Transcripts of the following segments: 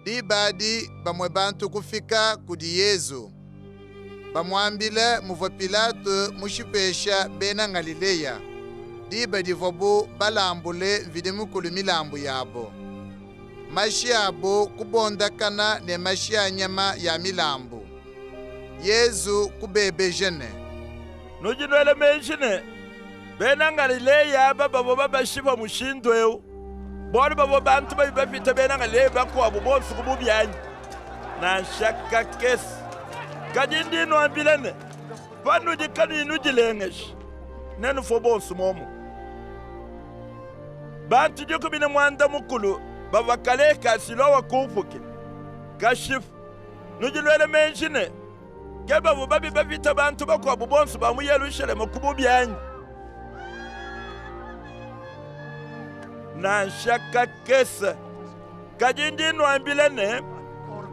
Di badi bamwe bantu kufika kudi Yesu. Bamwambile muvo Pilato mushipesha bena Galileya. Di badi vobu balambule vide mukulu milambu yabo. Mashi yabo kubondakana ne mashi ya nyama ya milambu. Yesu kubebe jene. Nujinwele menshine. Bena Galileya babo babashiba mushindweu. Bora babo bantu babipita bena Galileya bakwa bubonsu kububyanyi. Na shaka kesi. Kadindi no ambilene. Panu dikanu inujilengesh. Nenu fobonsu momo. Bantu joko bine mwanda mukulu. Bavakale kasilowa kufuke. Kashif. Nujinwele menshine. Keba vubabi bavita bantu bakwa bubonsu bamuyelushele mukububyanyi. Na shaka kesa. Kadindi no ambilene.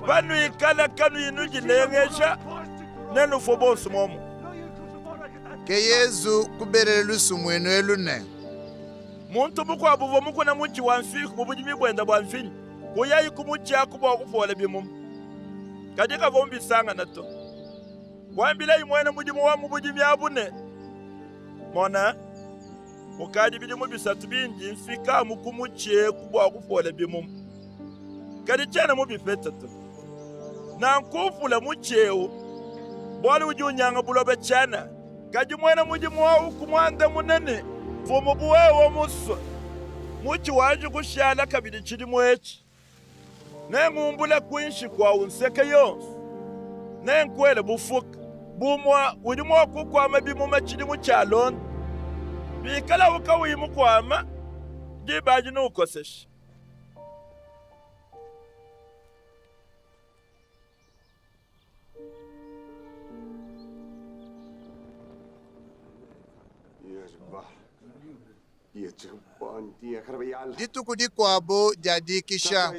Panu ikala kanu inujilengesha. Nenu fobonsu momo. Ke Yesu kuberele lusu mwenu elune. Muntu mukwa buvo mukuna muchi wanfiku mubujimi bwenda bwanfini. Kuyayi kumuchi akubo kufole bimumu. Kadika vombi sanga nato. Wambila imwene mujimu wa mubujimi abune. Mona. Mukadi bijimu bisatu binji mfika mukumuchi kubo kufole bimumu. Kadichana mubifeta to. Na nkufula mucheu. Bwali ujunyanga bulobe chana. Kajimwene mujimu wa ukumwanda munene. Fumubuwe wa muso. Muchi waju kushala kabidi chidi mwechi. Nengumbula kuinshi kwa unseke yonsu. Nenkwele bufuka. Bumwa udimwa kukwama bimuma chidi muchalon. Bikala ukawimu kwama. Dibaji nukoseshi. Dituku di kwabo jadikisha.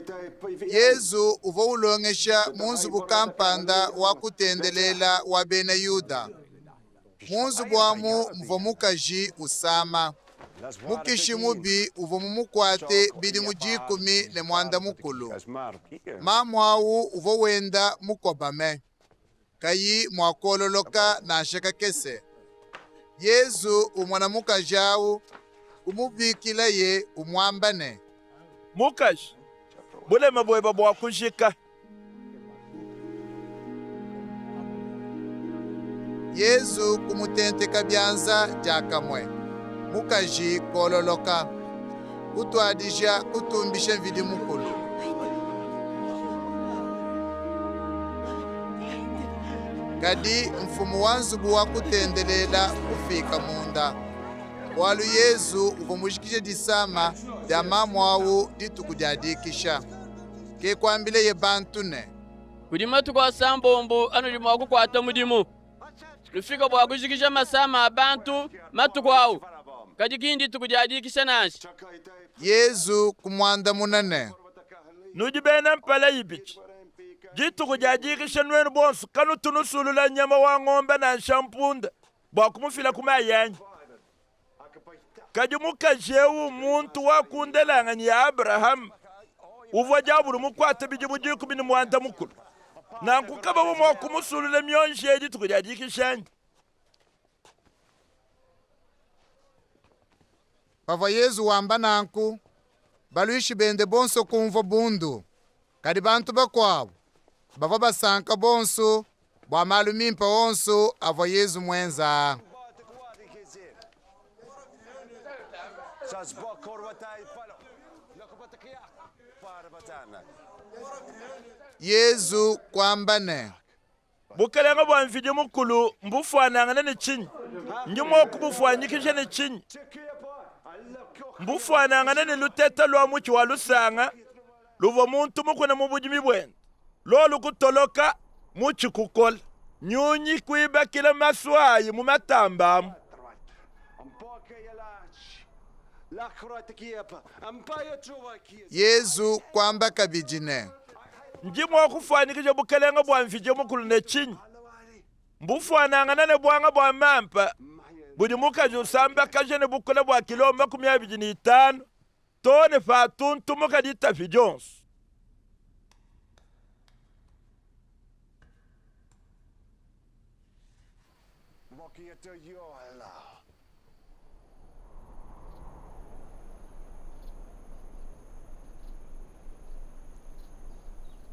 Yesu uvo ulongesha munzu bukampanda wa kutendelela wa bena Yuda. Munzu bwamu mvo mukaji usama. Mukishi mubi uvo mumukwate bidi mujikumi ne mwanda mukulu. Mamwawu uvo wenda mukobame. Kayi mwakololoka na shaka kese. Yesu umwana mukajawu umubikila ye umwambane. Mukash. Bule mabweba bwa kushika. Yesu kumutenteka byanza jakamwe. Mukaji kololoka. Kutwadisha kutumbisha vidi mukulu. Kadi mfumu wanzubu wa kutendelela kufika munda. Walu Yesu uvumushikisha disama dia mamwawu dituku jadikisha. Ke kwambile ye bantu ne. Kudima tukwa sambombu anu lima wakukwata mudimu. Lufika bwa kushikisha masama abantu matukwawu. Kajikindi tukujadikisha nashi. Yesu kumwanda munane. Nujibena mpala yibichi. Jitu kujadikisha nwenu bonsu kanu tunusulula nyama wa ng'ombe na shampunda. Bwa kumufila kumayanyi. Kajimuka jewu muntu wakundelanga ni Abraham. Uvo jaburu mukwate bijibu jikumi ni mwanda mukulu. Na nkukaba umo kumusulule myonje jitu kujadikisha. Pava Yesu wamba nanku. Baluishi bende bonso kumvo bundu. Kadi bantu bakwabu. Bava basanka bonso. Bwa malumimpa onso avo Yesu mwenza. Yesu kwambane. Bukelenga bwa mfidi mukulu mbufuananga ne chinyi. Njimo kubufuanyikisha ne chinyi. Mbufuananga ne luteta lwa muchi wa lusanga. Luvo muntu mukuna mubujimi bwenu. Lolu kutoloka muchi kukola. Nyunyi kuiba kila maswayi mumatambamu. Yesu kwamba kabijine. Njimo kufuanikisha bukelenga bwa mfidi mukulu ne chinyi. Mbufuananga ne bwanga bwa mampa. Budi mukaji usamba kajene bukule bwa kilomba 15. Tone fa tuntu mukadita fijonsu. Mokieta yola.